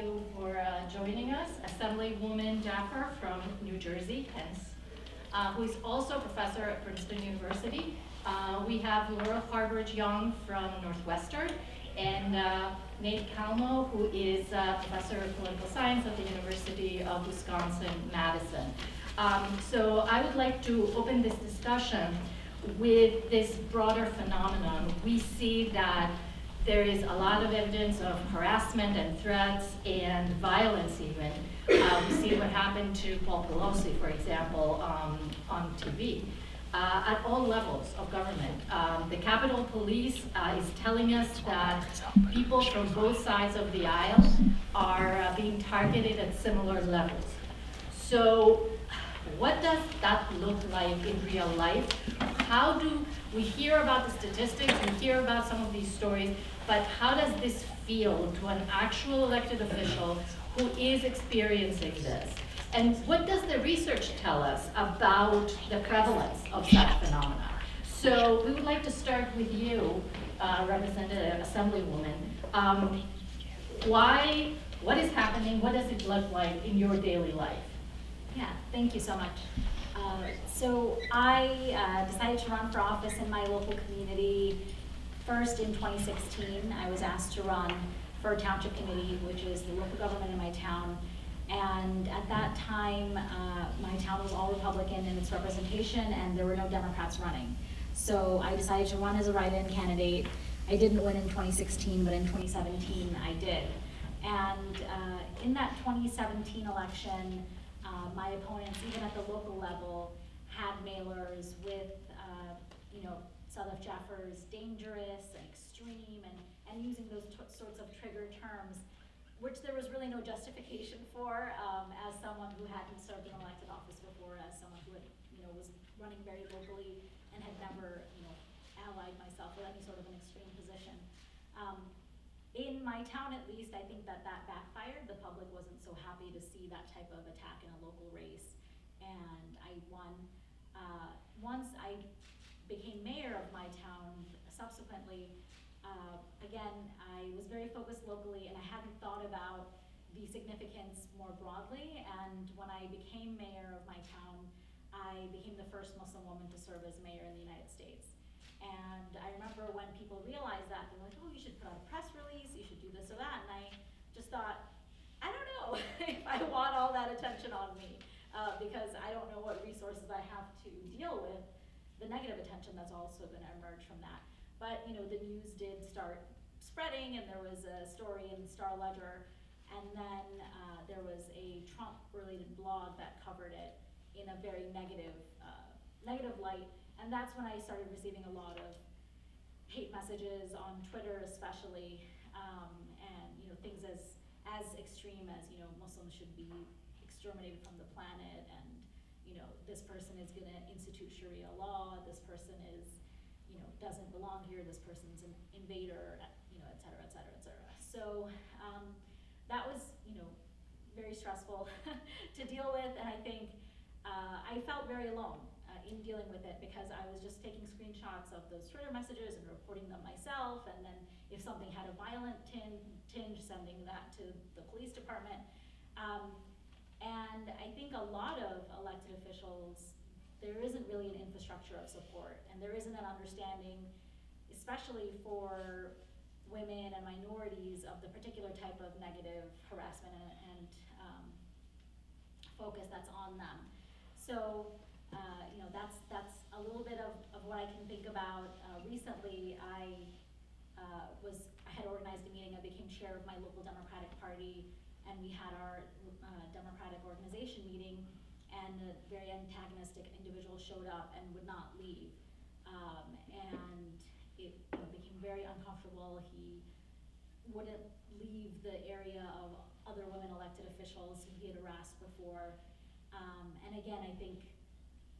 you for joining us. Assemblywoman Jaffer from New Jersey, hence, who is also a professor at Princeton University. We have Laurel Harbridge-Yong from Northwestern, and Nate Kalmoe, who is a professor of political science at the University of Wisconsin-Madison. So I would like to open this discussion with this broader phenomenon. We see that there is a lot of evidence of harassment and threats and violence even. We see what happened to Paul Pelosi, for example, on TV. At all levels of government. The Capitol Police is telling us that people from both sides of the aisle are being targeted at similar levels. So what does that look like in real life? How do we hear about the statistics, we hear about some of these stories, but how does this feel to an actual elected official who is experiencing this? And what does the research tell us about the prevalence of such phenomena? So we would like to start with you, Representative Assemblywoman. What is happening? What does it look like in your daily life? Yeah, thank you so much. So I decided to run for office in my local community first in 2016. I was asked to run for a township committee, which is the local government in my town. And at that time, my town was all Republican in its representation, and there were no Democrats running. So I decided to run as a write-in candidate. I didn't win in 2016, but in 2017 I did. And in that 2017 election, my opponents, even at the local level, had mailers with, Sadaf Jaffer's dangerous and extreme, and using those sorts of trigger terms, which there was really no justification for, as someone who hadn't served an elected office before, as someone who had, was running very locally and had never, allied myself with any sort of an extreme position. In my town, at least, I think that backfired. The public wasn't so happy to see that type of attack in a local race, and I won. Once I became mayor of my town, subsequently, again, I was very focused locally, and I hadn't thought about the significance more broadly. And when I became mayor of my town, I became the first Muslim woman to serve as mayor in the United States. And I remember when people realized that, they were like, oh, you should put out a press release, you should do this or that. And I just thought, I don't know if I want all that attention on me, because I don't know what resources I have to deal with the negative attention that's also going to emerge from that. But the news did start spreading, and there was a story in Star Ledger, and then there was a Trump-related blog that covered it in a very negative light, and that's when I started receiving a lot of hate messages on Twitter, especially, and things as extreme as Muslims should be exterminated from the planet, and this person is going to institute Sharia law, this person is doesn't belong here, this person's an invader, et cetera, et cetera, et cetera. So that was, very stressful to deal with, and I think I felt very alone in dealing with it, because I was just taking screenshots of those Twitter messages and reporting them myself, and then if something had a violent tinge, sending that to the police department. And I think a lot of elected officials, there isn't really an infrastructure of support, and there isn't an understanding, especially for women and minorities, of the particular type of negative harassment and focus that's on them. So, that's a little bit of what I can think about. Recently, I had organized a meeting. I became chair of my local Democratic Party, and we had our Democratic organization meeting, and a very antagonistic individual showed up and would not leave. And it became very uncomfortable. He wouldn't leave the area of other women elected officials who he had harassed before. And again, I think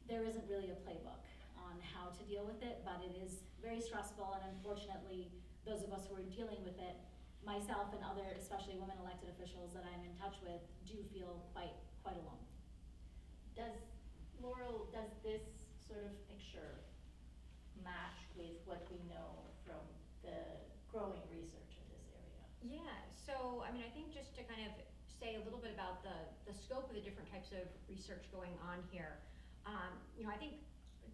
there isn't really a playbook on how to deal with it, but it is very stressful, and unfortunately, those of us who are dealing with it, myself and other, especially women elected officials that I'm in touch with, do feel quite alone. Laurel, does this sort of picture match with what we know from the growing research in this area? Yeah, So, I mean, I think just to kind of say a little bit about the scope of the different types of research going on here, you know, I think,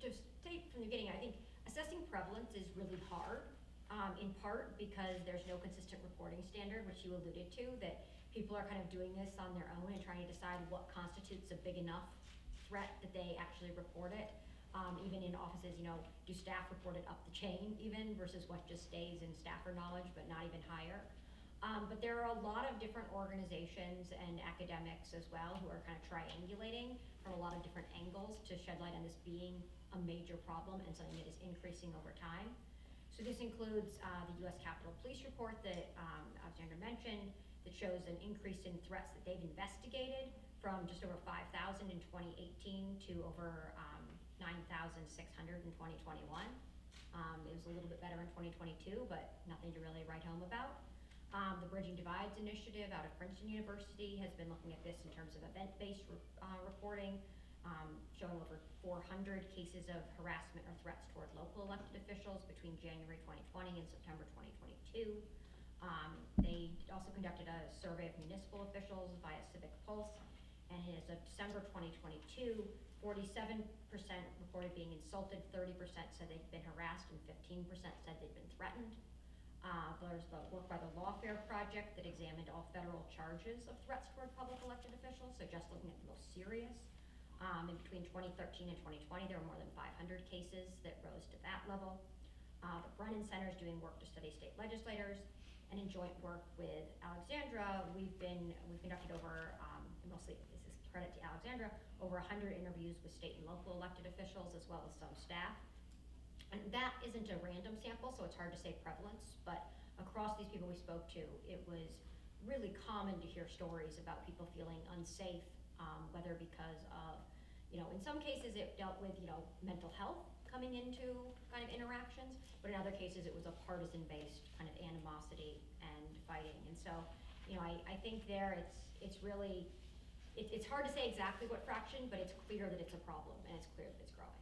just say from the beginning, I think assessing prevalence is really hard, in part because there's no consistent reporting standard, which you alluded to, that people are kind of doing this on their own and trying to decide what constitutes a big enough threat that they actually report it. Even in offices, you know, do staff report it up the chain even versus what just stays in staffer knowledge but not even higher. But there are a lot of different organizations and academics as well who are kind of triangulating from a lot of different angles to shed light on this being a major problem and something that is increasing over time. So this includes the U.S. Capitol Police report that Alexandra mentioned that shows an increase in threats that they've investigated from just over 5,000 in 2018 to over 9,600 in 2021. It was a little bit better in 2022, but nothing to really write home about. The Bridging Divides initiative out of Princeton University has been looking at this in terms of event-based reporting, showing over 400 cases of harassment or threats toward local elected officials between January 2020 and September 2022. They also conducted a survey of municipal officials via Civic Pulse, and as of December 2022, 47% reported being insulted, 30% said they'd been harassed, and 15% said they'd been threatened. There's the work by the Lawfare Project that examined all federal charges of threats toward public elected officials, so just looking at the most serious. In between 2013 and 2020, there were more than 500 cases that rose to that level. The Brennan Center is doing work to study state legislators, and in joint work with Alexandra, we've conducted over, mostly this is credit to Alexandra, over 100 interviews with state and local elected officials as well as some staff. And that isn't a random sample, so it's hard to say prevalence, but across these people we spoke to, it was really common to hear stories about people feeling unsafe, whether because of, you know, in some cases it dealt with, you know, mental health coming into kind of interactions, but in other cases it was a partisan-based kind of animosity and fighting. And so, you know, I think there it's really, it's hard to say exactly what fraction, but it's clear that it's a problem, and it's clear that it's growing.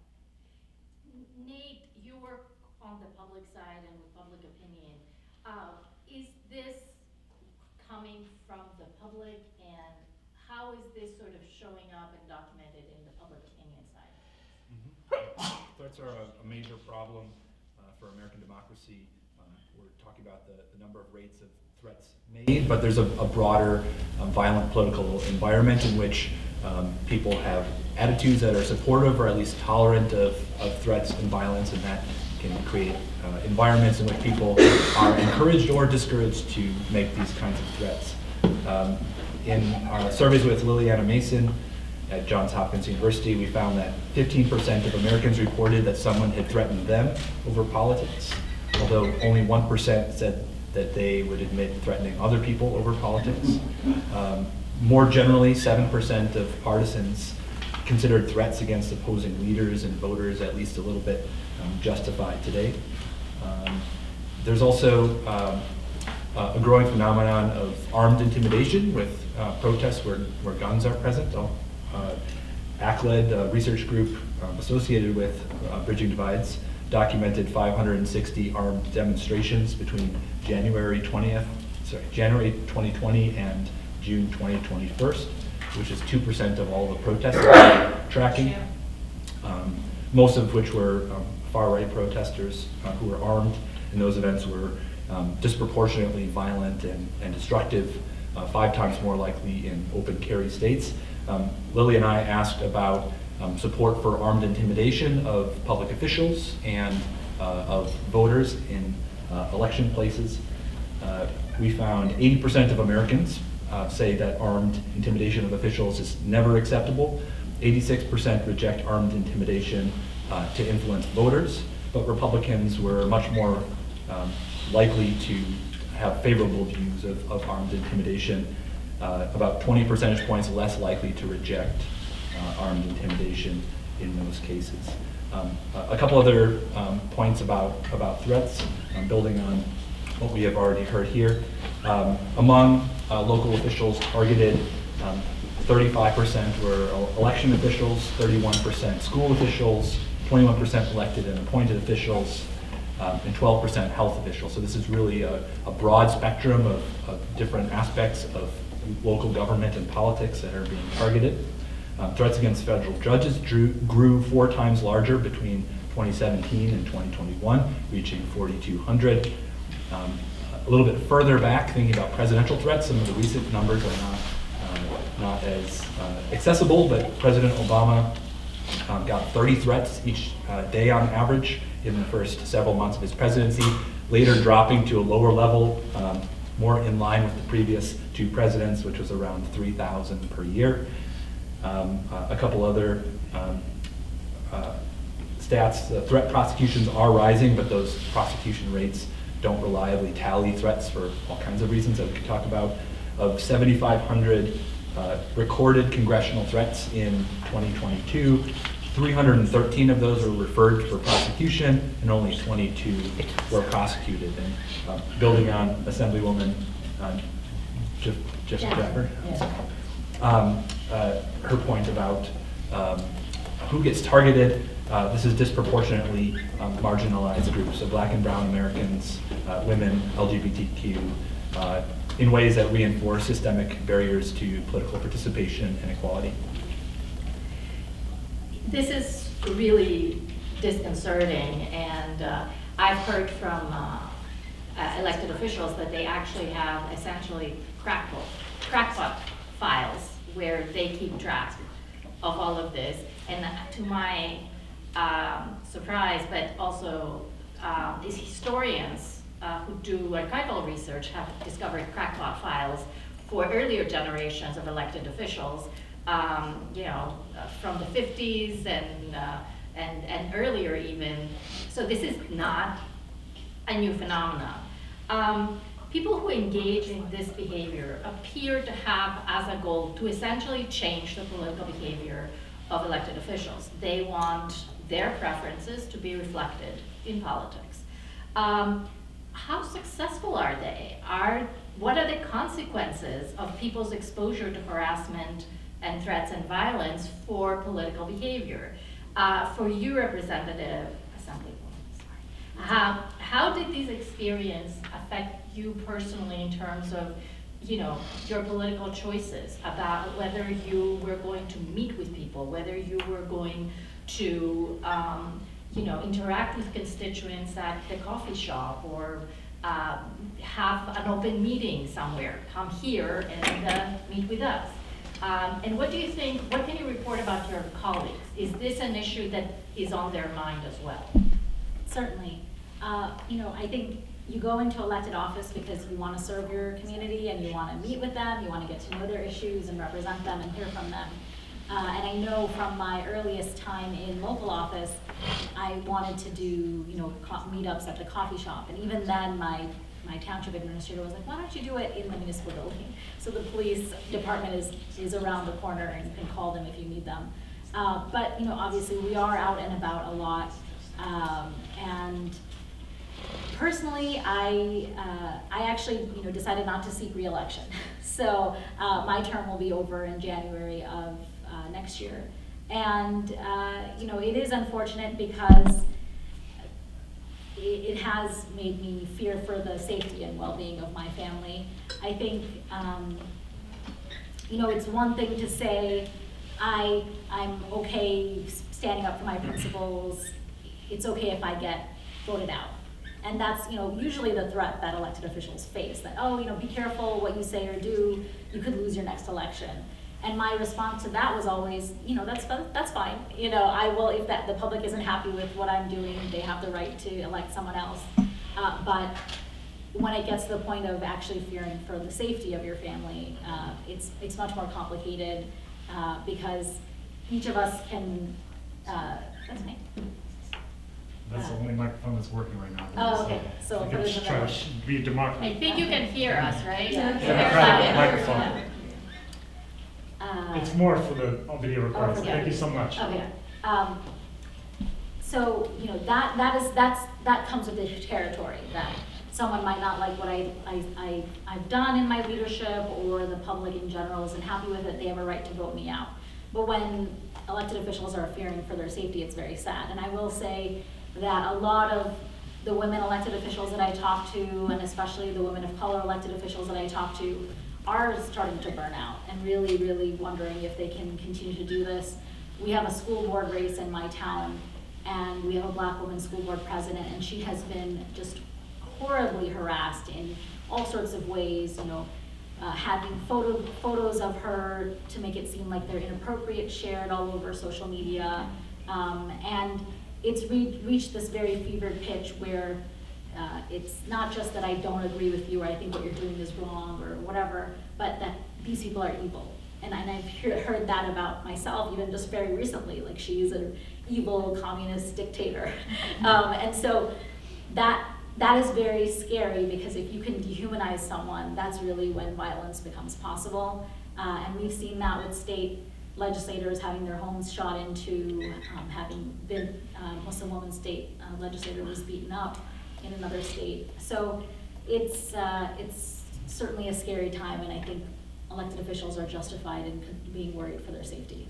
Nate, you work on the public side and with public opinion. Is this coming from the public, and how is this sort of showing up and documented in the public opinion side? Threats are a major problem for American democracy. We're talking about the number of rates of threats made, but there's a broader violent political environment in which people have attitudes that are supportive or at least tolerant of threats and violence, and that can create environments in which people are encouraged or discouraged to make these kinds of threats. In our surveys with Liliana Mason at Johns Hopkins University, we found that 15% of Americans reported that someone had threatened them over politics, although only 1% said that they would admit threatening other people over politics. More generally, 7% of partisans considered threats against opposing leaders and voters at least a little bit justified today. There's also a growing phenomenon of armed intimidation with protests where guns are present. ACLED, a research group associated with Bridging Divides, documented 560 armed demonstrations between January 2020 and June 2021, which is 2% of all the protests tracking, most of which were far-right protesters who were armed, and those events were disproportionately violent and destructive, 5 times more likely in open carry states. Lily and I asked about support for armed intimidation of public officials and of voters in election places. We found 80% of Americans say that armed intimidation of officials is never acceptable. 86% reject armed intimidation to influence voters, but Republicans were much more likely to have favorable views of armed intimidation, about 20 percentage points less likely to reject armed intimidation in those cases. A couple other points about threats, building on what we have already heard here. Among local officials targeted, 35% were election officials, 31% school officials, 21% elected and appointed officials, and 12% health officials. So this is really a broad spectrum of different aspects of local government and politics that are being targeted. Threats against federal judges grew 4 times larger between 2017 and 2021, reaching 4,200. A little bit further back, thinking about presidential threats, some of the recent numbers are not as accessible, but President Obama got 30 threats each day on average in the first several months of his presidency, later dropping to a lower level, more in line with the previous 2 presidents, which was around 3,000 per year. A couple other stats, threat prosecutions are rising, but those prosecution rates don't reliably tally threats for all kinds of reasons that we could talk about. Of 7,500 recorded congressional threats in 2022, 313 of those were referred for prosecution, and only 22 were prosecuted. And building on Assemblywoman Jaffer, her point about who gets targeted, this is disproportionately marginalized groups, so Black and brown Americans, women, LGBTQ, in ways that reinforce systemic barriers to political participation and equality. This is really disconcerting, and I've heard from elected officials that they actually have essentially crackpot files where they keep track of all of this. And to my surprise, but also these historians who do archival research have discovered crackpot files for earlier generations of elected officials, from the 50s and earlier even. So this is not a new phenomenon. People who engage in this behavior appear to have as a goal to essentially change the political behavior of elected officials. They want their preferences to be reflected in politics. How successful are they? What are the consequences of people's exposure to harassment and threats and violence for political behavior? For you, Representative Assemblywoman, how did these experiences affect you personally in terms of, your political choices about whether you were going to meet with people, whether you were going to, interact with constituents at the coffee shop, or have an open meeting somewhere, come here and meet with us? And what do you think, what can you report about your colleagues? Is this an issue that is on their mind as well? Certainly. I think you go into elected office because you want to serve your community and you want to meet with them, you want to get to know their issues and represent them and hear from them. And I know from my earliest time in local office, I wanted to do, meetups at the coffee shop. And even then, my township administrator was like, why don't you do it in the municipal building? So the police department is around the corner and you can call them if you need them. But, obviously we are out and about a lot. And personally, I actually, decided not to seek re-election. So my term will be over in January of next year. And, it is unfortunate because it has made me fear for the safety and well-being of my family. I think, it's one thing to say, I'm okay standing up for my principles. It's okay if I get voted out. And that's, usually the threat that elected officials face, that, be careful what you say or do, you could lose your next election. And my response to that was always, that's fine. I will, if the public isn't happy with what I'm doing, they have the right to elect someone else. But when it gets to the point of actually fearing for the safety of your family, it's much more complicated because each of us can, that's me. That's the only microphone that's working right now. Oh, okay. So you can try to be democratic. I think you can hear us, right? Yeah, private microphone. It's more for the video recordings. Yeah. Thank you so much. Okay. So that comes with the territory, that someone might not like what I've done in my leadership, or the public in general isn't happy with it. They have a right to vote me out. But when elected officials are fearing for their safety, it's very sad. And I will say that a lot of the women elected officials that I talk to, and especially the women of color elected officials that I talk to, are starting to burn out and really, really wondering if they can continue to do this. We have a school board race in my town, and we have a black woman school board president, and she has been just horribly harassed in all sorts of ways, having photos of her to make it seem like they're inappropriate shared all over social media. And it's reached this very fevered pitch where it's not just that I don't agree with you or I think what you're doing is wrong or whatever, but that these people are evil. And I've heard that about myself even just very recently, like she's an evil communist dictator. And so that is very scary, because if you can dehumanize someone, that's really when violence becomes possible. And we've seen that with state legislators having their homes shot into, having been Muslim woman state legislator was beaten up in another state. So it's certainly a scary time, and I think elected officials are justified in being worried for their safety.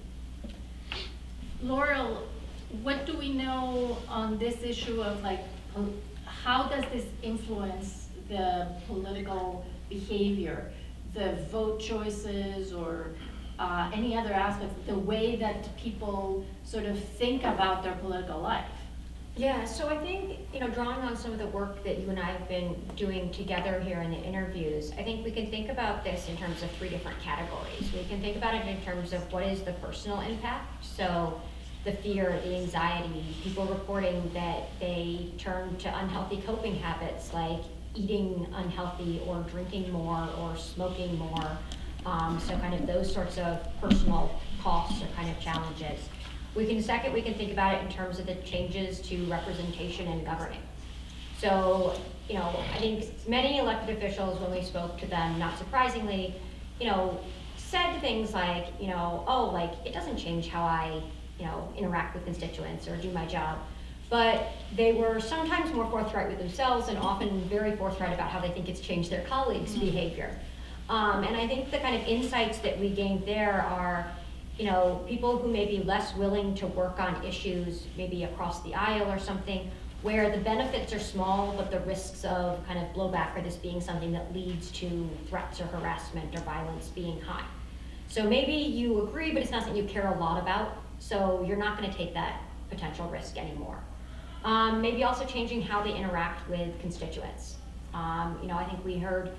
Laurel, what do we know on this issue of how does this influence the political behavior, the vote choices, or any other aspects, the way that people sort of think about their political life? Yeah, so I think, drawing on some of the work that you and I have been doing together here in the interviews, I think we can think about this in terms of 3 different categories. We can think about it in terms of what is the personal impact, so the fear, the anxiety, people reporting that they turn to unhealthy coping habits like eating unhealthy or drinking more or smoking more. So kind of those sorts of personal costs or kind of challenges. We can think about it in terms of the changes to representation and governing. So, I think many elected officials, when we spoke to them, not surprisingly, said things like, it doesn't change how I, interact with constituents or do my job. But they were sometimes more forthright with themselves and often very forthright about how they think it's changed their colleagues' behavior. And I think the kind of insights that we gained there are, people who may be less willing to work on issues maybe across the aisle or something, where the benefits are small, but the risks of kind of blowback or this being something that leads to threats or harassment or violence being high. So maybe you agree, but it's not something you care a lot about, so you're not going to take that potential risk anymore. Maybe also changing how they interact with constituents. I think we heard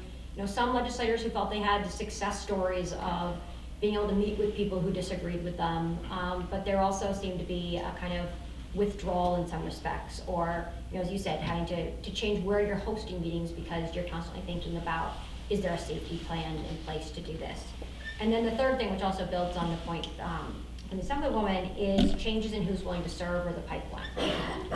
some legislators who felt they had success stories of being able to meet with people who disagreed with them, but there also seemed to be a kind of withdrawal in some respects, or as you said, having to change where you're hosting meetings because you're constantly thinking about, is there a safety plan in place to do this? And then the third thing, which also builds on the point from the Assemblywoman, is changes in who's willing to serve or the pipeline.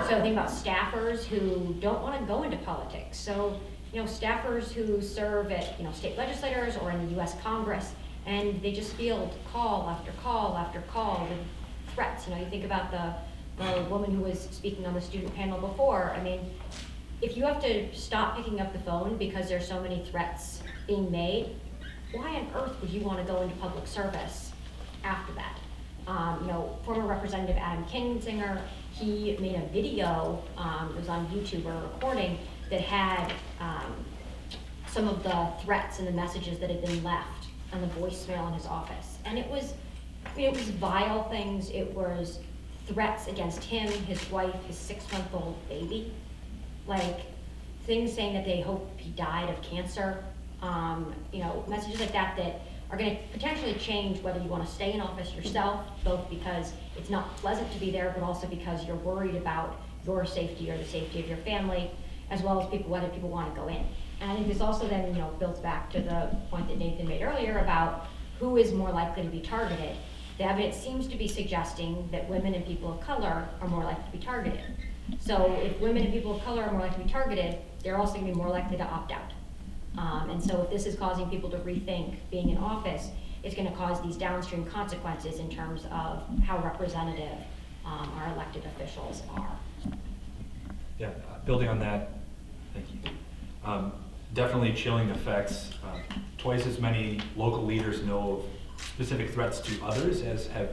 So think about staffers who don't want to go into politics. So staffers who serve at state legislators or in the U.S. Congress, and they just field call after call after call with threats. You think about the woman who was speaking on the student panel before. I mean, if you have to stop picking up the phone because there's so many threats being made, why on earth would you want to go into public service after that? Former Representative Adam Kinzinger, he made a video, it was on YouTube or a recording, that had some of the threats and the messages that had been left on the voicemail in his office. And it was vile things. It was threats against him, his wife, his 6-month-old baby. Like things saying that they hope he died of cancer. Messages like that are going to potentially change whether you want to stay in office yourself, both because it's not pleasant to be there, but also because you're worried about your safety or the safety of your family, as well as whether people want to go in. And I think this also then, builds back to the point that Nathan made earlier about who is more likely to be targeted. The evidence seems to be suggesting that women and people of color are more likely to be targeted. So if women and people of color are more likely to be targeted, they're also going to be more likely to opt out. And so if this is causing people to rethink being in office, it's going to cause these downstream consequences in terms of how representative our elected officials are. Yeah, building on that, thank you. Definitely chilling effects. Twice as many local leaders know of specific threats to others as have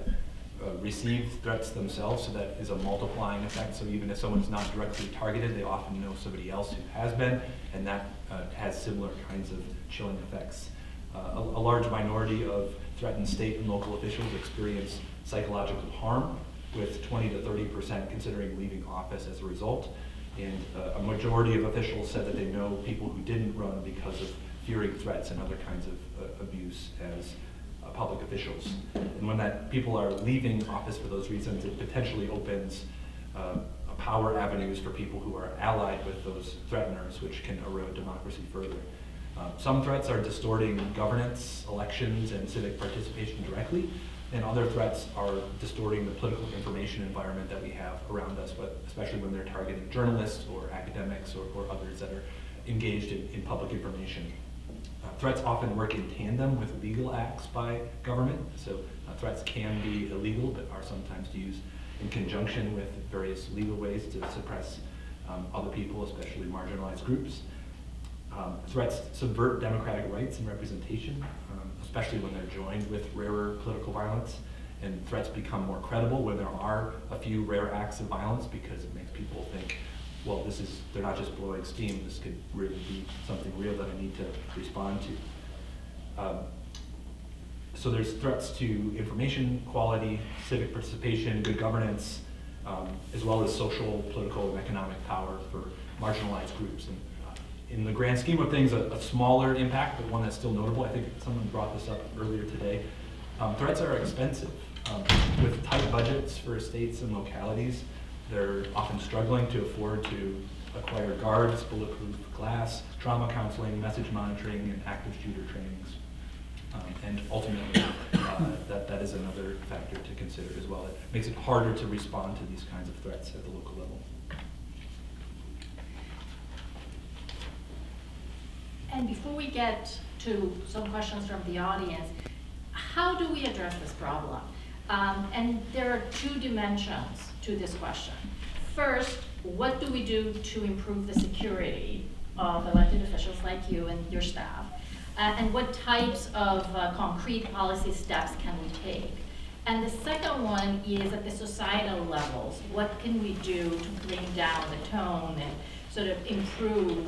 receive threats themselves, so that is a multiplying effect. So even if someone's not directly targeted, they often know somebody else who has been, and that has similar kinds of chilling effects. A large minority of threatened state and local officials experience psychological harm, with 20 to 30% considering leaving office as a result. And a majority of officials said that they know people who didn't run because of fearing threats and other kinds of abuse as public officials. And when that people are leaving office for those reasons, it potentially opens power avenues for people who are allied with those threateners, which can erode democracy further. Some threats are distorting governance, elections, and civic participation directly, and other threats are distorting the political information environment that we have around us, but especially when they're targeting journalists or academics or others that are engaged in public information. Threats often work in tandem with legal acts by government, so threats can be illegal, but are sometimes used in conjunction with various legal ways to suppress other people, especially marginalized groups. Threats subvert democratic rights and representation, especially when they're joined with rarer political violence. And threats become more credible when there are a few rare acts of violence, because it makes people think, well, they're not just blowing steam, this could really be something real that I need to respond to. So there's threats to information quality, civic participation, good governance, as well as social, political, and economic power for marginalized groups. And in the grand scheme of things, a smaller impact, but one that's still notable. I think someone brought this up earlier today. Threats are expensive. With tight budgets for states and localities, they're often struggling to afford to acquire guards, bulletproof glass, trauma counseling, message monitoring, and active shooter trainings. And ultimately, that is another factor to consider as well. It makes it harder to respond to these kinds of threats at the local level. And before we get to some questions from the audience, how do we address this problem? And there are two dimensions to this question. First, what do we do to improve the security of elected officials like you and your staff? And what types of concrete policy steps can we take? And the second one is at the societal levels. What can we do to bring down the tone and sort of improve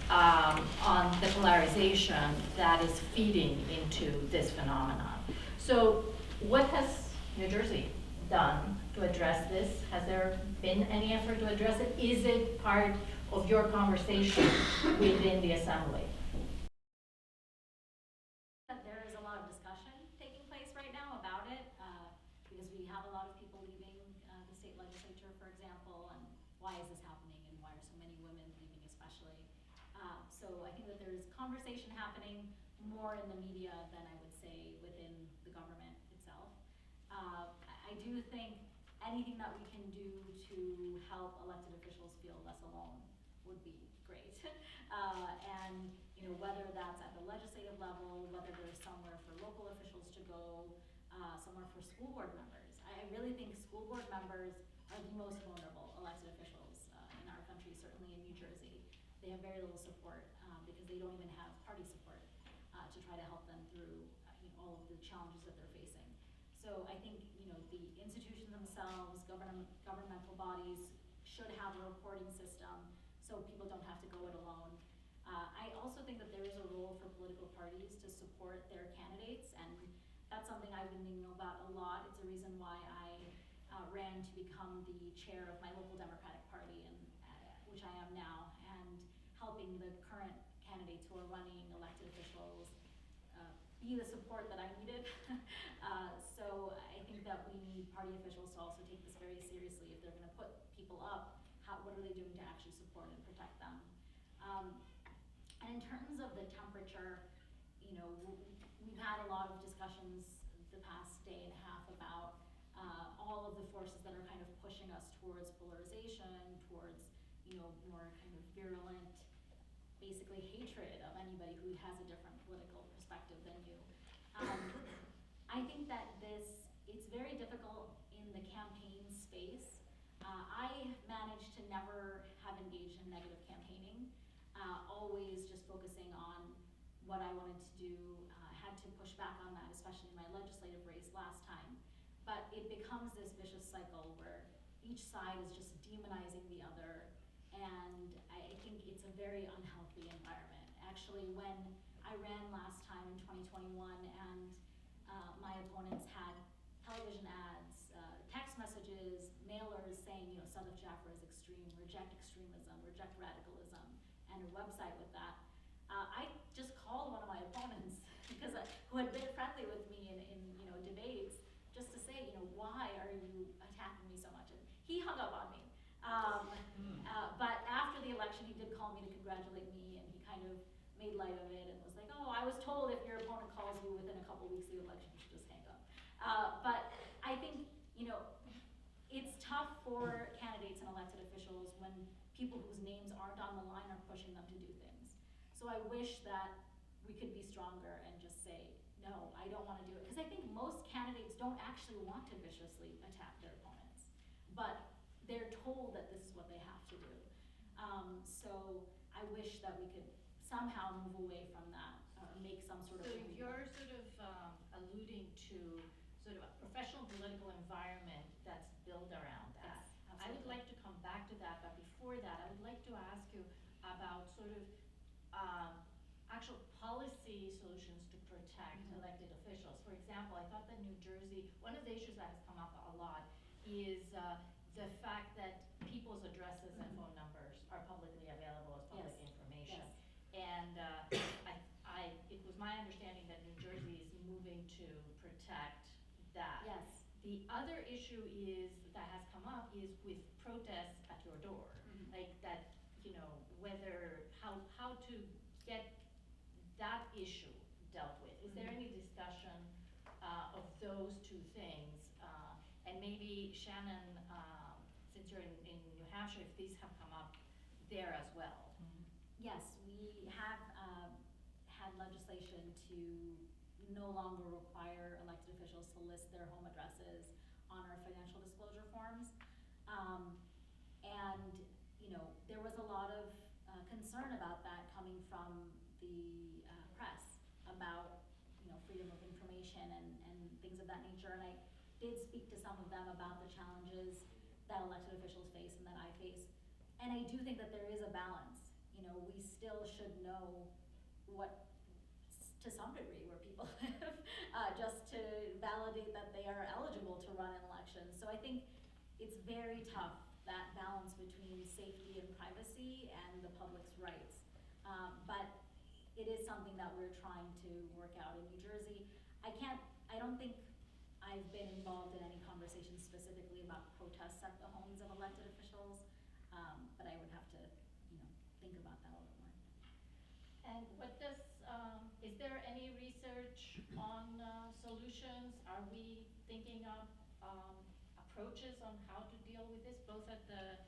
on the polarization that is feeding into this phenomenon? So what has New Jersey done to address this? Has there been any effort to address it? Is it part of your conversation within the Assembly? There is a lot of discussion taking place right now about it, because we have a lot of people leaving the state legislature, for example, and why is this happening and why are so many women leaving especially? So I think that there's conversation happening more in the media than I would say within the government itself. I do think anything that we can do to help elected officials feel less alone would be great. And whether that's at the legislative level, whether there's somewhere for local officials to go, somewhere for school board members. I really think school board members are the most vulnerable elected officials in our country, certainly in New Jersey. They have very little support because they don't even have party support to try to help them through all of the challenges that they're facing. So I think the institutions themselves, governmental bodies should have a reporting system so people don't have to go it alone. I also think that there is a role for political parties to support their candidates, and that's something I've been thinking about a lot. It's a reason why I ran to become the chair of my local Democratic Party, and which I am now, and helping the current candidates who are running, elected officials, be the support that I needed. So I think that we need party officials to also take this very seriously. If they're going to put people up, what are they doing to actually support and protect them? And in terms of the temperature, we've had a lot of discussions the past day and a half about all of the forces that are kind of pushing us towards polarization, towards more kind of virulent, basically hatred of anybody who has a different political perspective than you. I think that it's very difficult in the campaign space. I managed to never have engaged in negative campaigning, always just focusing on what I wanted to do. I had to push back on that, especially in my legislative race last time. but it becomes this vicious cycle where each side is just demonizing the other, and I think it's a very unhealthy environment. Actually, when I ran last time in 2021 and my opponents had television ads, text messages, mailers saying, you know, Sadaf Jaffer is extreme, reject extremism, reject radicalism, and a website with that. I just called one of my opponents because who had been friendly with me in you know, debates, just to say, you know, why are you attacking me so much? And he hung up on me. But after the election, he did call me to congratulate me, and he kind of made light of it and was like, oh, I was told if your opponent calls you within a couple weeks of the election, you should just hang up. But I think, you know, it's tough for candidates and elected officials when people whose names aren't on the line are pushing them to do things. So I wish that we could be stronger and just say, no, I don't want to do it. Because I think most candidates don't actually want to viciously attack their opponents, but they're told that this is what they have to do. So I wish that we could somehow move away from that, or make some sort of. So you're sort of alluding to sort of a professional political environment that's built around that. Yes, I would like to come back to that, but before that, I would like to ask you about sort of actual policy solutions to protect elected officials. For example, I thought that New Jersey, one of the issues that has come up a lot is the fact that people's addresses and phone numbers are publicly available as public Yes. information. Yes. And it was my understanding that New Jersey is moving to protect that. Yes. The other issue is, that has come up, is with protests at your door. Mhm. Like that, you know, how to get that issue dealt with. Is there any discussion of those two things? And maybe Shannon, since you're in New Hampshire, if these have come up there as well. Yes, we have had legislation to no longer require elected officials to list their home addresses on our financial disclosure forms. And, you know, there was a lot of concern about that coming from the press about, you know, freedom of information and things of that nature. And I did speak to some of them about the challenges that elected officials face and that I face. And I do think that there is a balance. You know, we still should know what, to some degree, where people live, just to validate that they are eligible to run an election. So I think it's very tough, that balance between safety and privacy and the public's rights. But it is something that we're trying to work out in New Jersey. I don't think I've been involved in any conversations specifically about protests at the homes of elected officials, but I would have to, you know, think about that a little more. And what does, is there any research on solutions? Are we thinking of approaches on how to deal with this, both at the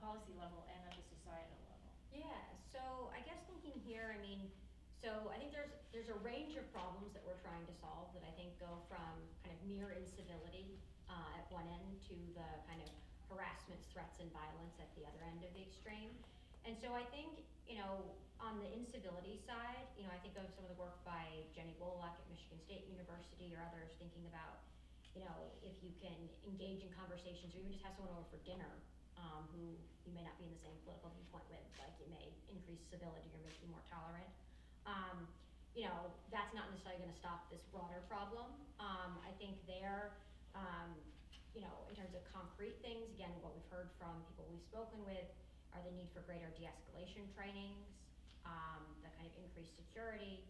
policy level and at the societal level? Yeah, so I guess thinking here, I mean, so I think there's a range of problems that we're trying to solve that I think go from kind of mere incivility at one end to the kind of harassments, threats, and violence at the other end of the extreme. And so I think, you know, on the incivility side, you know, I think of some of the work by Jenny Wolak at Michigan State University or others thinking about, you know, if you can engage in conversations or even just have someone over for dinner who you may not be in the same political viewpoint with, like it may increase civility or make you more tolerant. You know, that's not necessarily going to stop this broader problem. I think there, you know, in terms of concrete things, again, what we've heard from people we've spoken with are the need for greater de-escalation trainings, the kind of increased security.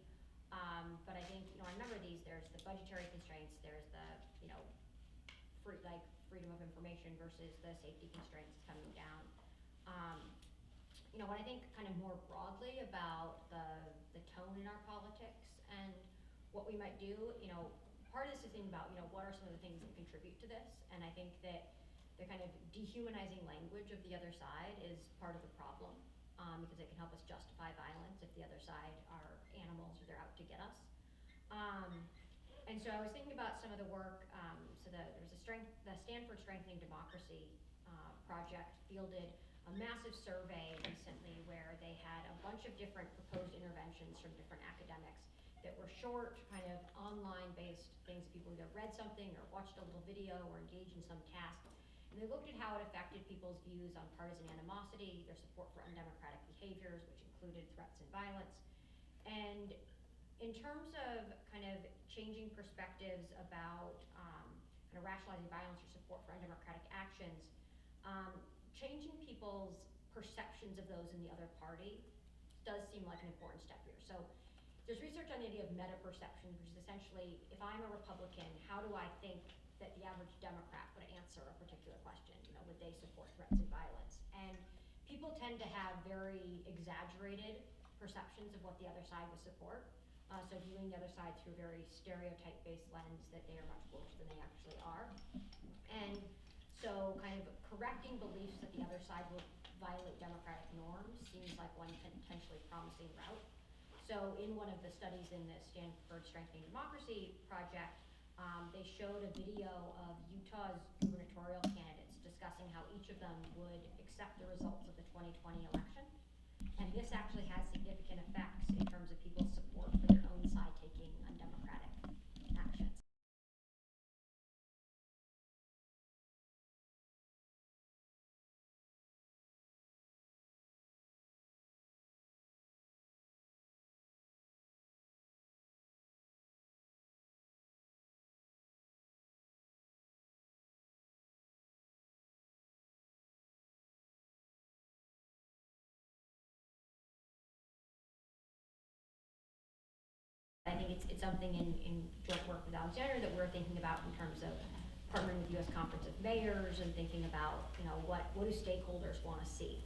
But I think, you know, on a number of these, there's the budgetary constraints, there's the, you know, freedom of information versus the safety constraints coming down. You know, when I think kind of more broadly about the tone in our politics and what we might do, you know, part of this is thinking about, you know, what are some of the things that contribute to this? And I think that the kind of dehumanizing language of the other side is part of the problem, because it can help us justify violence if the other side are animals or they're out to get us. And so I was thinking about some of the work, there's the Stanford Strengthening Democracy project fielded a massive survey recently where they had a bunch of different proposed interventions from different academics that were short, kind of online based based things. People either read something or watched a little video or engaged in some task. And they looked at how it affected people's views on partisan animosity, their support for undemocratic behaviors, which included threats and violence. And in terms of kind of changing perspectives about kind of rationalizing violence or support for undemocratic actions, changing people's perceptions of those in the other party does seem like an important step here. So there's research on the idea of meta-perception, which is essentially, if I'm a Republican, how do I think that the average Democrat would answer a particular question? You know, would they support threats and violence? And people tend to have very exaggerated perceptions of what the other side would support. So viewing the other side through a very stereotype-based lens that they are much worse than they actually are. And so kind of correcting beliefs that the other side will violate democratic norms seems like one potentially promising route. So in one of the studies in the Stanford Strengthening Democracy project, they showed a video of Utah's gubernatorial candidates discussing how each of them would accept the results of the 2020 election. And this actually has significant effects in terms of people's support for their own side taking undemocratic actions. I think it's something in joint work with Alexandra that we're thinking about in terms of partnering with U.S. Conference of Mayors and thinking about, you know, what do stakeholders want to see.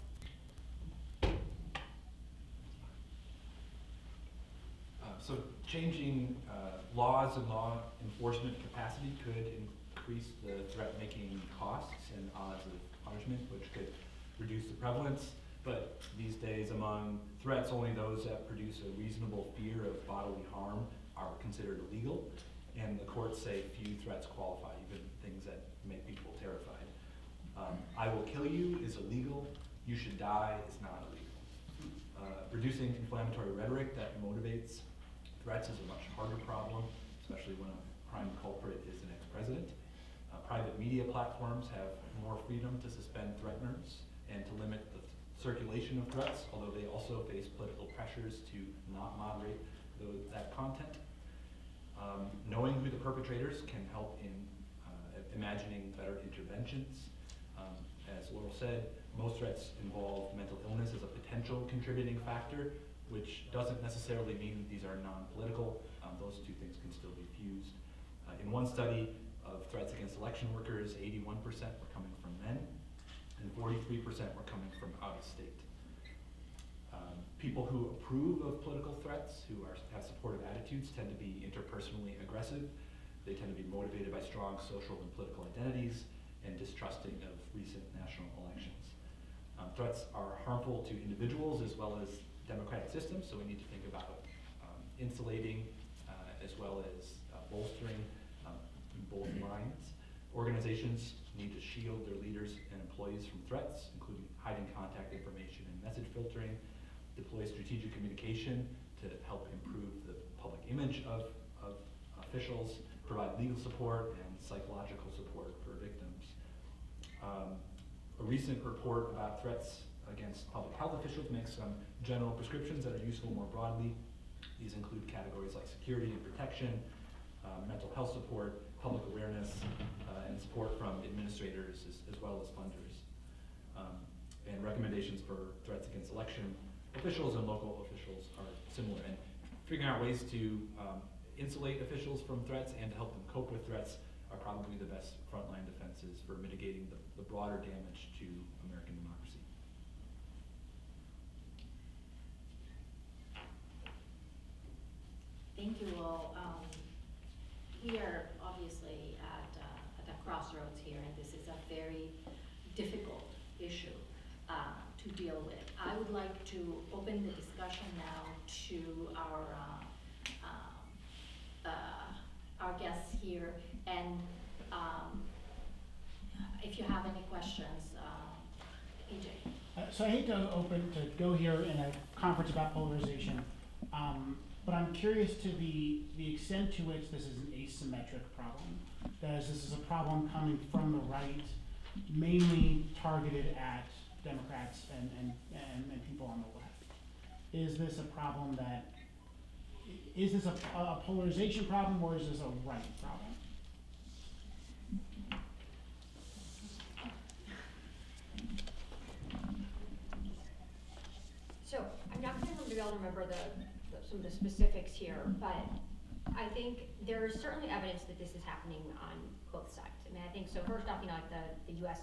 So changing laws and law enforcement capacity could increase the threat-making costs and odds of punishment, which could reduce the prevalence. But these days, among threats, only those that produce a reasonable fear of bodily harm are considered illegal. And the courts say few threats qualify, even things that make people terrified. I will kill you is illegal. You should die is not illegal. Reducing inflammatory rhetoric that motivates threats is a much harder problem, especially when a prime culprit is an ex-president. Private media platforms have more freedom to suspend threateners and to limit the circulation of threats, although they also face political pressures to not moderate that content. Knowing who the perpetrators can help in imagining better interventions. As Laurel said, most threats involve mental illness as a potential contributing factor, which doesn't necessarily mean that these are non-political. Those two things can still be fused. In one study of threats against election workers, 81% were coming from men, and 43% were coming from out of state. People who approve of political threats, who have supportive attitudes, tend to be interpersonally aggressive. They tend to be motivated by strong social and political identities and distrusting of recent national elections. Threats are harmful to individuals as well as democratic systems, so we need to think about insulating as well as bolstering both lines. Organizations need to shield their leaders and employees from threats, including hiding contact information and message filtering, deploy strategic communication to help improve the public image of officials, provide legal support and psychological support for victims. A recent report about threats against public health officials makes some general prescriptions that are useful more broadly. These include categories like security and protection, mental health support, public awareness, and support from administrators as well as funders. And recommendations for threats against election officials and local officials are similar. And figuring out ways to insulate officials from threats and to help them cope with threats are probably the best frontline defenses for mitigating the broader damage to American democracy. Thank you all. We are obviously at a crossroads here, and this is a very difficult issue to deal with. I would like to open the discussion now to our guests here, and if you have any questions, EJ. So I hate to go here in a conference about polarization, But I'm curious to the extent to which this is an asymmetric problem. That is, this is a problem coming from the right, mainly targeted at Democrats and people on the left. Is this a problem that, is this a polarization problem, or is this a right problem? So I'm not going to be able to remember some of the specifics here, but I think there is certainly evidence that this is happening on both sides. I mean, I think, so first off, like the U.S.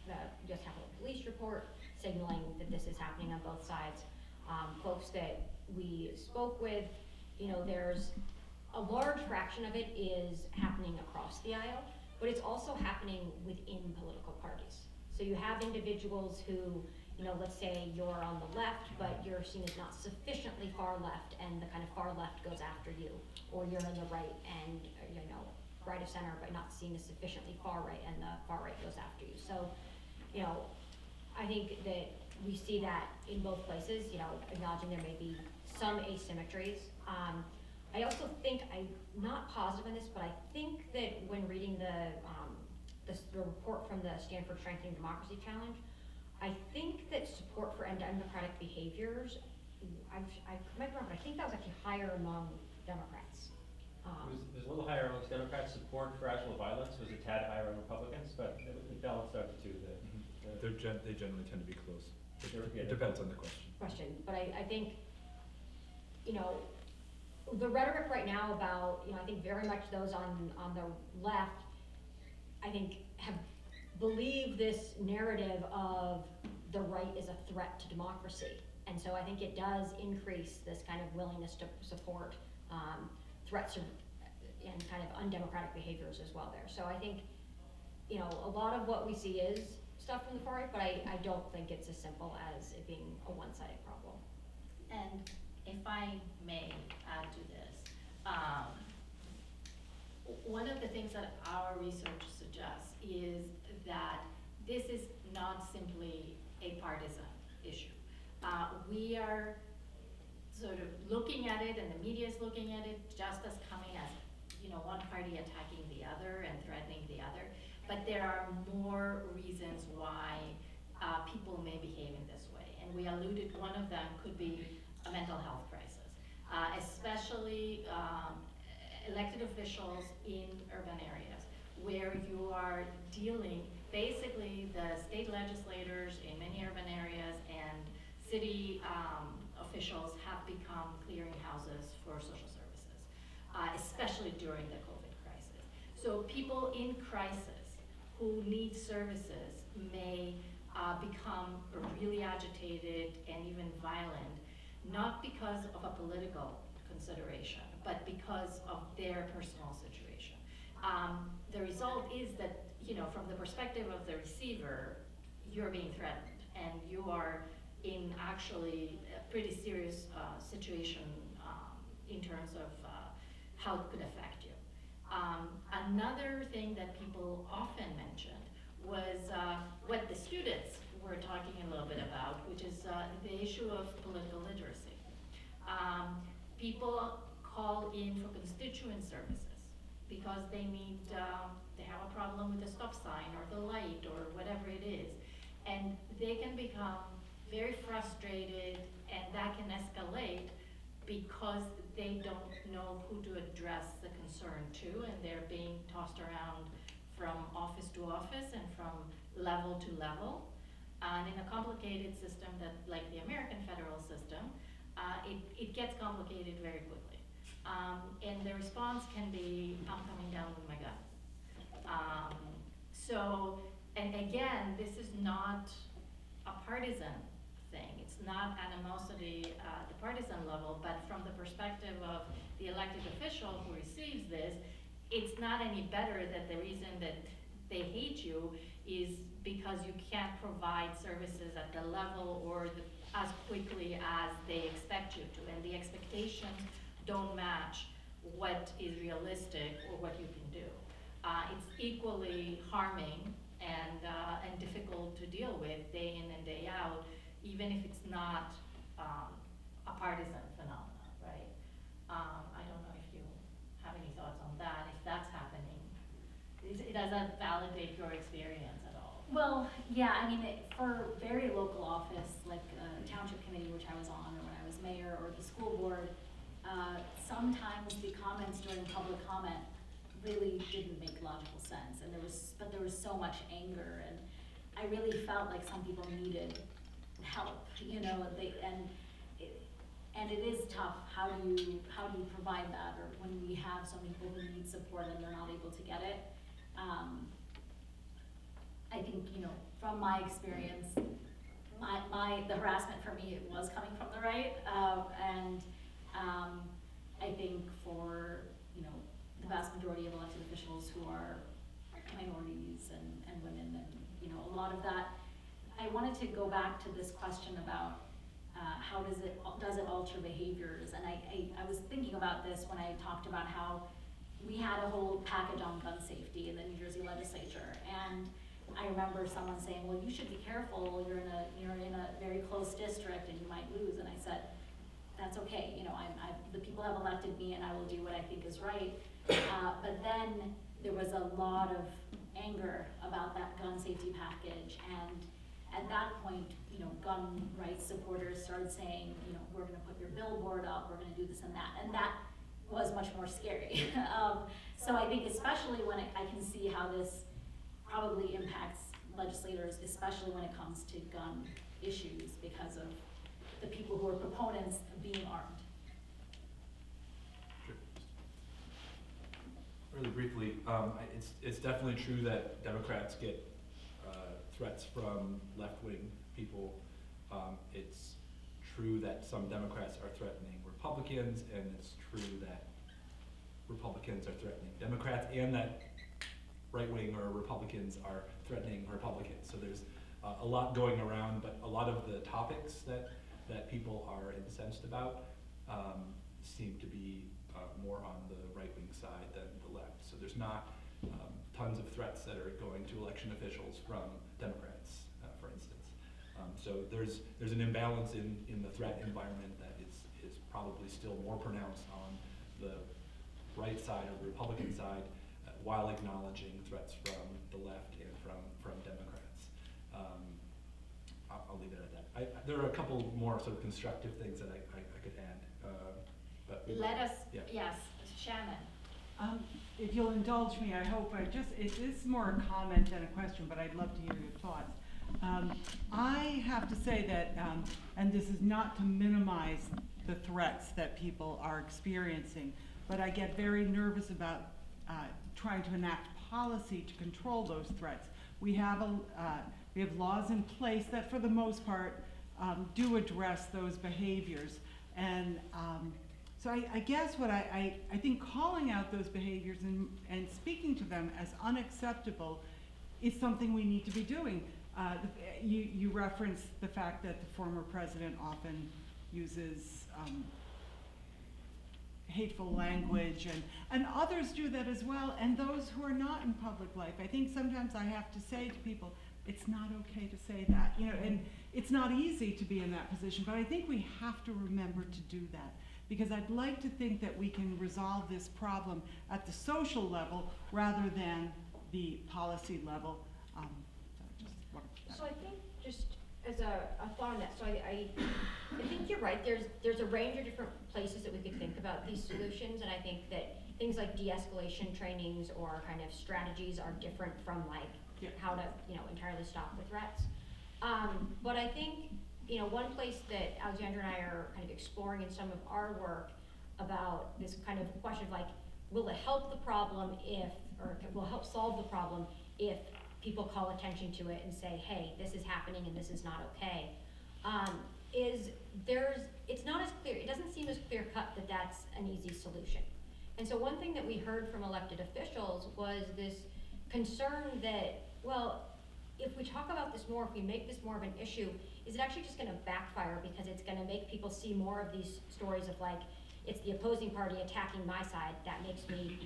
Capitol Police report signaling that this is happening on both sides. Folks that we spoke with, there's a large fraction of it is happening across the aisle, but it's also happening within political parties. So you have individuals who, let's say you're on the left, but you're seen as not sufficiently far left, and the kind of far left goes after you, or you're in the right and, right of center, but not seen as sufficiently far right, and the far right goes after you. So, I think that we see that in both places, acknowledging there may be some asymmetries. I also think, I'm not positive on this, but I think that when reading the report from the Stanford Strengthening Democracy Challenge, I think that support for undemocratic behaviors, I might remember, I think that was actually higher among Democrats. It was a little higher amongst Democrats. Support for actual violence was a tad higher on Republicans, but it balanced out the two. They generally tend to be close. Yeah, It depends on the question. But I think, the rhetoric right now about, I think very much those on the left, I think have believed this narrative of the right is a threat to democracy. And so I think it does increase this kind of willingness to support threats and kind of undemocratic behaviors as well there. So I think, a lot of what we see is stuff from the far right, but I don't think it's as simple as it being a one-sided problem. And if I may add to this, one of the things that our research suggests is that this is not simply a partisan issue. We are sort of looking at it, and the media is looking at it just as coming as, one party attacking the other and threatening the other. But there are more reasons why people may behave in this way. And we alluded, one of them could be a mental health crisis, especially elected officials in urban areas where you are dealing, basically the state legislators in many urban areas and city officials have become clearinghouses for social services, especially during the COVID crisis. So people in crisis who need services may become really agitated and even violent, not because of a political consideration, but because of their personal situation. The result is that, from the perspective of the receiver, you're being threatened, and you are in actually a pretty serious situation in terms of how it could affect you. Another thing that people often mentioned was what the students were talking a little bit about, which is the issue of political literacy. People call in for constituent services because they have a problem with the stop sign or the light or whatever it is. And they can become very frustrated, and that can escalate because they don't know who to address the concern to, and they're being tossed around from office to office and from level to level. And in a complicated system like the American federal system, it gets complicated very quickly. And the response can be, I'm coming down with my gun. And again, this is not a partisan thing. It's not animosity at the partisan level, but from the perspective of the elected official who receives this, it's not any better that the reason that they hate you is because you can't provide services at the level or as quickly as they expect you to, and the expectations don't match what is realistic or what you can do. It's equally harming and difficult to deal with day in and day out, even if it's not a partisan phenomenon, right? I don't know if you have any thoughts on that, if that's happening. Does that validate your experience at all? Well, yeah, I mean, for very local office, like township committee, which I was on, or when I was mayor, or the school board, sometimes the comments during public comment really didn't make logical sense, and but there was so much anger, and I really felt like some people needed help, you know, and it is tough. How do you provide that, or when we have some people who need support and they're not able to get it? I think, you know, from my experience, the harassment for me, it was coming from the right, and I think for, you know, the vast majority of elected officials who are minorities and women, and, you know, a lot of that, I wanted to go back to this question about how does it alter behaviors, and I was thinking about this when I talked about how we had a whole package on gun safety in the New Jersey legislature, and I remember someone saying, well, you should be careful, you're in a very close district and you might lose, and I said, that's okay, you know, the people have elected me and I will do what I think is right. But then there was a lot of anger about that gun safety package, and at that point, you know, gun rights supporters started saying, you know, we're gonna put your billboard up, we're gonna do this and that was much more scary. So I think especially when I can see how this probably impacts legislators, especially when it comes to gun issues, because of the people who are proponents being armed. Sure. Really briefly, it's definitely true that Democrats get threats from left-wing people. It's true that some Democrats are threatening Republicans, and it's true that Republicans are threatening Democrats, and that right-wing or Republicans are threatening Republicans. So there's a lot going around, but a lot of the topics that people are incensed about seem to be more on the right-wing side than the left. So there's not tons of threats that are going to election officials from Democrats, for instance. So there's an imbalance in the threat environment that is probably still more pronounced on the right side or the Republican side, while acknowledging threats from the left and from Democrats. I'll leave it at that. There are a couple more sort of constructive things that I could add. But Let us, yeah. yes, Shannon. If you'll indulge me, I hope it is more a comment than a question, but I'd love to hear your thoughts. I have to say that, and this is not to minimize the threats that people are experiencing, but I get very nervous about trying to enact policy to control those threats. We have laws in place that, for the most part, do address those behaviors, and so I guess what I think calling out those behaviors and speaking to them as unacceptable is something we need to be doing. You referenced the fact that the former president often uses hateful language, and others do that as well, and those who are not in public life. I think sometimes I have to say to people, it's not okay to say that, you know, and it's not easy to be in that position, but I think we have to remember to do that, because I'd like to think that we can resolve this problem at the social level rather than the policy level. So I think just as a thought on that, so I think you're right. There's a range of different places that we could think about these solutions, and I think that things like de-escalation trainings or kind of strategies are different from like how to entirely stop the threats. But I think one place that Alexandra and I are kind of exploring in some of our work about this kind of question of like, will it help the problem or will help solve the problem if people call attention to it and say, hey, this is happening and this is not okay, it's not as clear, it doesn't seem as clear cut that that's an easy solution. And so one thing that we heard from elected officials was this concern that, well, if we talk about this more, if we make this more of an issue, is it actually just gonna backfire because it's gonna make people see more of these stories of like, it's the opposing party attacking my side that makes me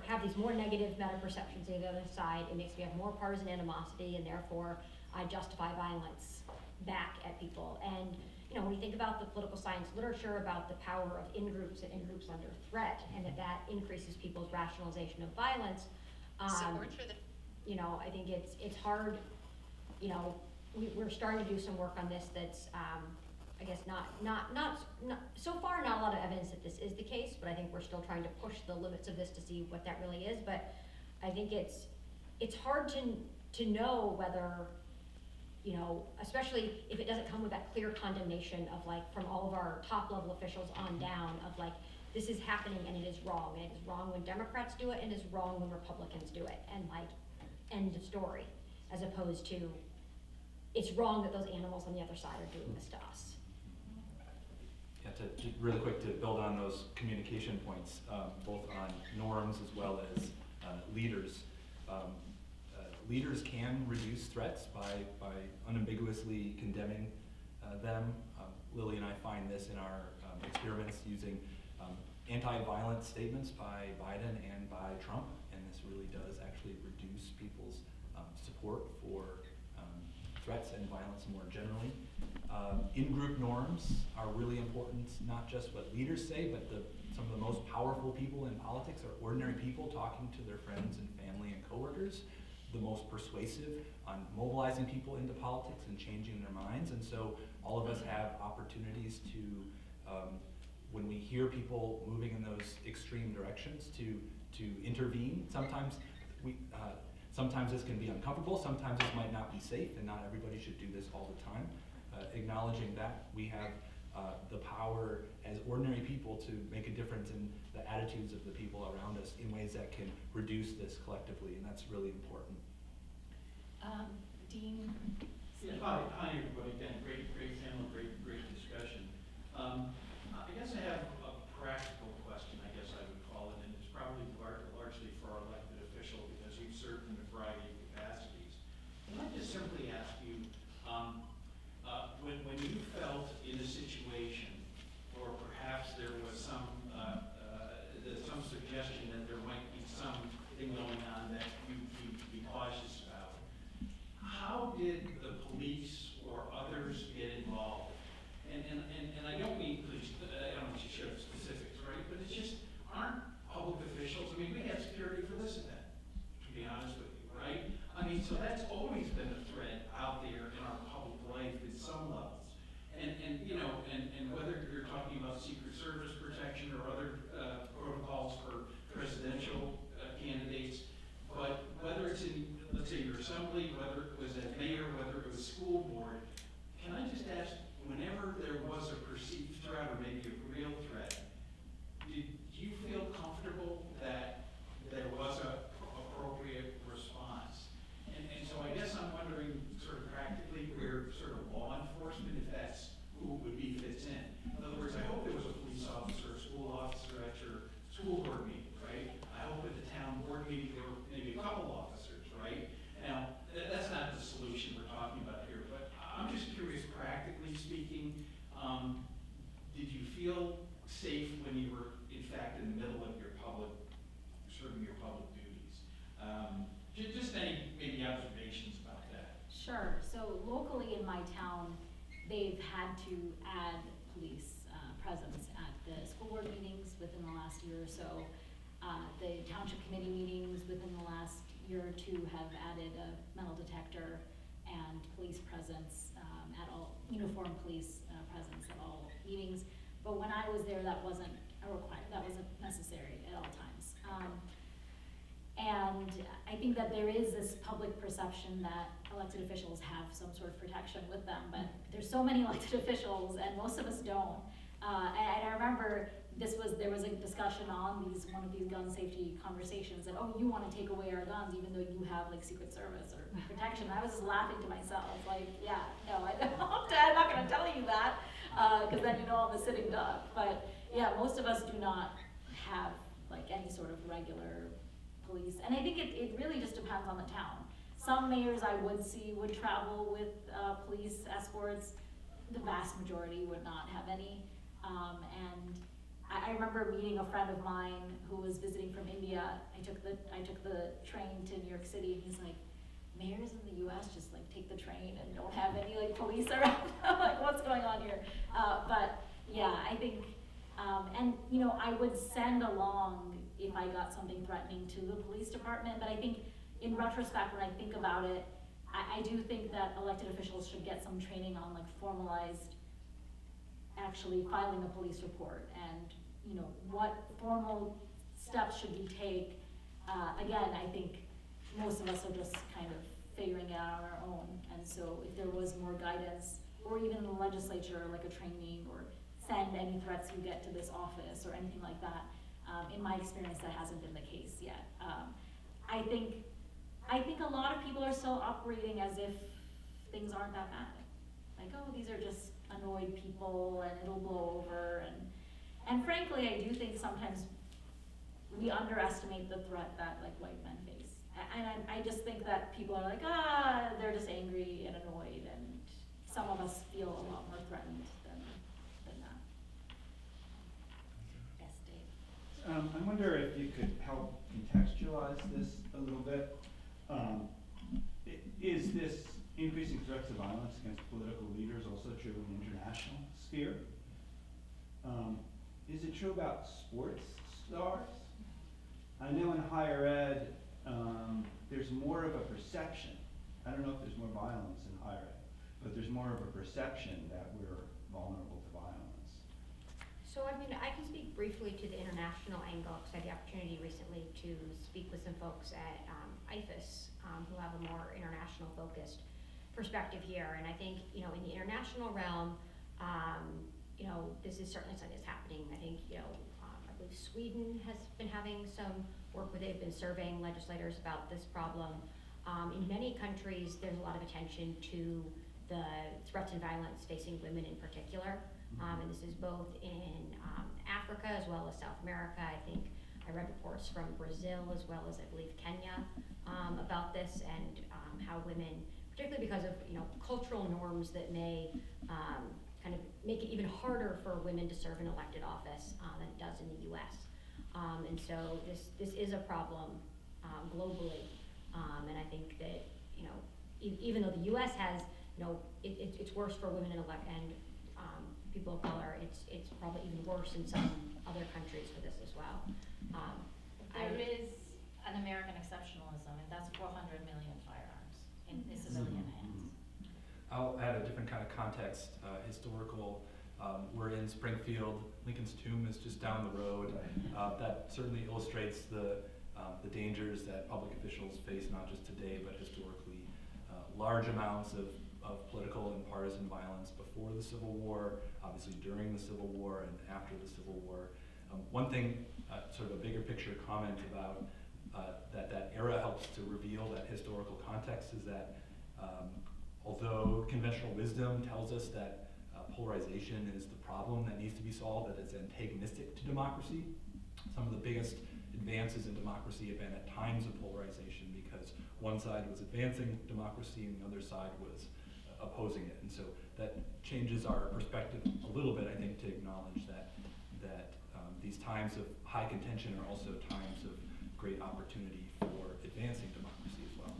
have these more negative meta perceptions of the other side. It makes me have more partisan animosity, and therefore I justify violence back at people. And when you think about the political science literature about the power of in-groups and in-groups under threat, and that increases people's rationalization of violence, Support for the I think it's hard, we're starting to do some work on this that's, I guess not, so far not a lot of evidence that this is the case, but I think we're still trying to push the limits of this to see what that really is, but I think it's hard to know whether, especially if it doesn't come with that clear condemnation of from all of our top level officials on down of this is happening and it is wrong, and it is wrong when Democrats do it and it is wrong when Republicans do it, and end of story, as opposed to it's wrong that those animals on the other side are doing this to us. Yeah, to really quick to build on those communication points, both on norms as well as leaders. Leaders can reduce threats by unambiguously condemning them. Lily and I find this in our experiments using anti-violence statements by Biden and by Trump, and this really does actually reduce people's support for threats and violence more generally. In-group norms are really important, not just what leaders say, but some of the most powerful people in politics are ordinary people talking to their friends and family and coworkers, the most persuasive on mobilizing people into politics and changing their minds. And so all of us have opportunities to, when we hear people moving in those extreme directions, to intervene. Sometimes this can be uncomfortable, sometimes this might not be safe, and not everybody should do this all the time. Acknowledging that we have the power as ordinary people to make a difference in the attitudes of the people around us in ways that can reduce this collectively, and that's really important. Dean? Yeah, hi everybody, again, great panel, great discussion. I guess I have a practical question, I guess I would call it, and it's probably largely for our elected official because you've served in a variety of capacities. Can I just simply ask you, when you felt in a situation, or perhaps there was some suggestion that there might be something going on that you'd be cautious about, how did the police or others get involved? And I don't mean police, I don't want you to share specifics, right? But it's just, aren't public officials, I mean, we had security for this event, to be honest with you, right? I mean, so that's always been a thread out there in our public life at some levels. And whether you're talking about Secret Service protection or other protocols for presidential candidates, but whether it's in, let's say, your assembly, whether it was at mayor, whether it was school board, can I just ask, whenever there was a perceived threat or maybe a real threat, did you feel comfortable that there was a appropriate response? And so I guess I'm wondering, sort of practically, where sort of law enforcement, if that's who would be fits in. In other words, I hope there was a police officer, a school officer at your school board meeting, right? I hope at the town board meeting there were maybe a couple officers, right? Now, that's not the solution we're talking about here, but I'm just curious, practically speaking, did you feel safe when you were, in fact, in the middle of your serving your public duties? Just any maybe observations about that. Sure. So locally in my town, they've had to add police presence at the school board meetings within the last year or so. The township committee meetings within the last year or two have added a metal detector and police presence at all, uniformed police presence at all meetings. But when I was there, that wasn't necessary at all times. And I think that there is this public perception that elected officials have some sort of protection with them, but there's so many elected officials and most of us don't. And I remember there was a discussion on one of these gun safety conversations that, oh, you want to take away our guns even though you have Secret Service or protection. I was just laughing to myself, yeah, no, I'm not going to tell you that, because then I'm a sitting duck. But yeah, most of us do not have any sort of regular police. And I think it really just depends on the town. Some mayors I would see would travel with police escorts. The vast majority would not have any. And I remember meeting a friend of mine who was visiting from India. I took the train to New York City, and he's like, mayors in the US just like take the train and don't have any like police around them, like what's going on here? But yeah, I think, and you know, I would send along if I got something threatening to the police department, but I think in retrospect, when I think about it, I do think that elected officials should get some training on like formalized, actually filing a police report and, you know, what formal steps should we take. Again, I think most of us are just kind of figuring it out on our own. And so if there was more guidance, or even in the legislature, like a training, or send any threats you get to this office or anything like that, in my experience, that hasn't been the case yet. I think a lot of people are still operating as if things aren't that bad. Like, oh, these are just annoyed people and it'll blow over. And frankly, I do think sometimes we underestimate the threat that like white men face. And I just think that people are like, they're just angry and annoyed, and some of us feel a lot more threatened than that. Yes, Dave. I wonder if you could help contextualize this a little bit. Is this increasing threats of violence against political leaders also true in the international sphere? Is it true about sports stars? I know in higher ed, there's more of a perception. I don't know if there's more violence in higher ed, but there's more of a perception that we're vulnerable to violence. So, I mean, I can speak briefly to the international angle, because I had the opportunity recently to speak with some folks at IFAS who have a more international focused perspective here. And I think, you know, in the international realm, you know, this is certainly something that's happening. I think, you know, I believe Sweden has been having some work where they've been surveying legislators about this problem. In many countries, there's a lot of attention to the threats and violence facing women in particular. And this is both in Africa as well as South America. I think I read reports from Brazil as well as I believe Kenya about this, and how women, particularly because of, you know, cultural norms that may kind of make it even harder for women to serve in elected office than it does in the US. And so this is a problem globally. And I think that, you know, even though the US has, you know, it's worse for women and people of color, it's probably even worse in some other countries for this as well. There is an American exceptionalism, and that's 400 million firearms in civilian hands. I'll add a different kind of context, historical. We're in Springfield. Lincoln's tomb is just down the road. That certainly illustrates the dangers that public officials face, not just today, but historically. Large amounts of political and partisan violence before the Civil War, obviously during the Civil War and after the Civil War. One thing, sort of a bigger picture comment about that era helps to reveal that historical context is that although conventional wisdom tells us that polarization is the problem that needs to be solved, that it's antagonistic to democracy, some of the biggest advances in democracy have been at times of polarization, because one side was advancing democracy and the other side was opposing it. And so that changes our perspective a little bit, I think, to acknowledge that these times of high contention are also times of great opportunity for advancing democracy as well.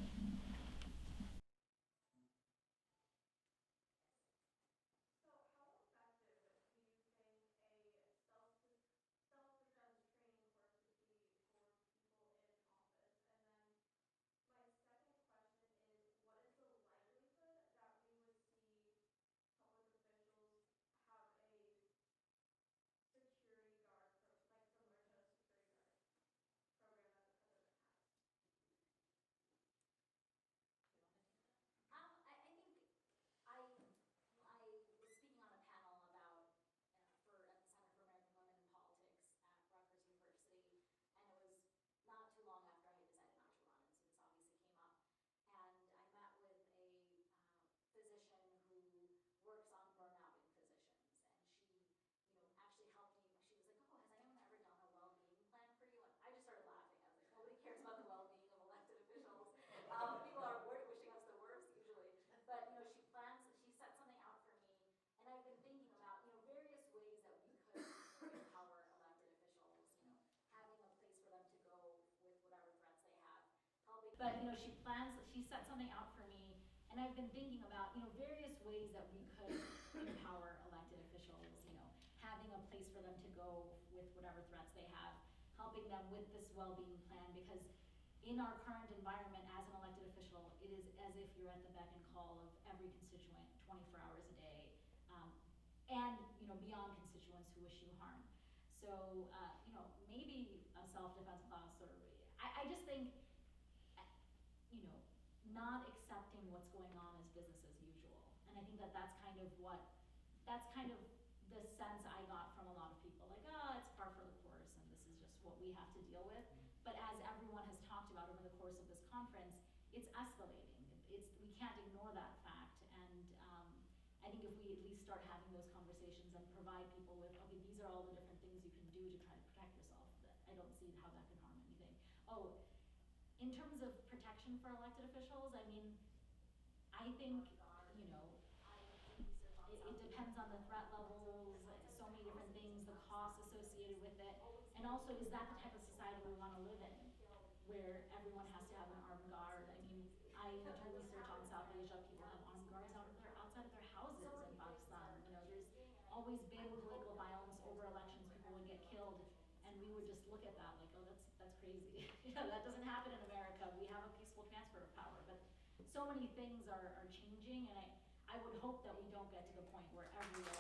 I was speaking on a panel about at the Center for American Women in Politics at Rutgers University, and it was not too long after I had decided not to run, and so this obviously came up. And I met with a physician who works on burnout in physicians, and she, you know, actually helped me. She was like, "Oh, has anyone ever done a well-being plan for you?" And I just started laughing. I was like, "Nobody cares about the well-being of elected officials. People are wishing us the worst usually." But you know, she set something out for me, and I've been thinking about, you know, various ways that we could empower elected officials. You know, having a place for them to go with whatever threats they have, helping. But you know, she she set something out for me, and I've been thinking about, various ways that we could empower elected officials, having a place for them to go with whatever threats they have, helping them with this well-being plan, because in our current environment as an elected official, it is as if you're at the beck and call of every constituent 24 hours a day, and, beyond constituents who wish you harm. So, maybe a self-defense class, or, I just think, not accepting what's going on as business as usual. And I think that that's kind of the sense I got from a lot of people, like, it's par for the course, and this is just what we have to deal with. But as everyone has talked about over the course of this conference, it's escalating. We can't ignore that fact, and I think if we at least start having those conversations and provide people with, okay, these are all the different things you can do to try to protect yourself, I don't see how that can harm anything. Oh, in terms of protection for elected officials, I think, it depends on the threat levels, so many different things, the costs associated with it, and also, is that the type of society we want to live in, where everyone has to have an armed guard? I mean, I do research on South Asia, people have armed guards outside of their houses in Pakistan. There's always been political violence over elections, people would get killed, and we would just look at that like, oh, that's crazy. That doesn't happen in America. We have a peaceful transfer of power, but so many things are changing, and I would hope that we don't get to the point where everyone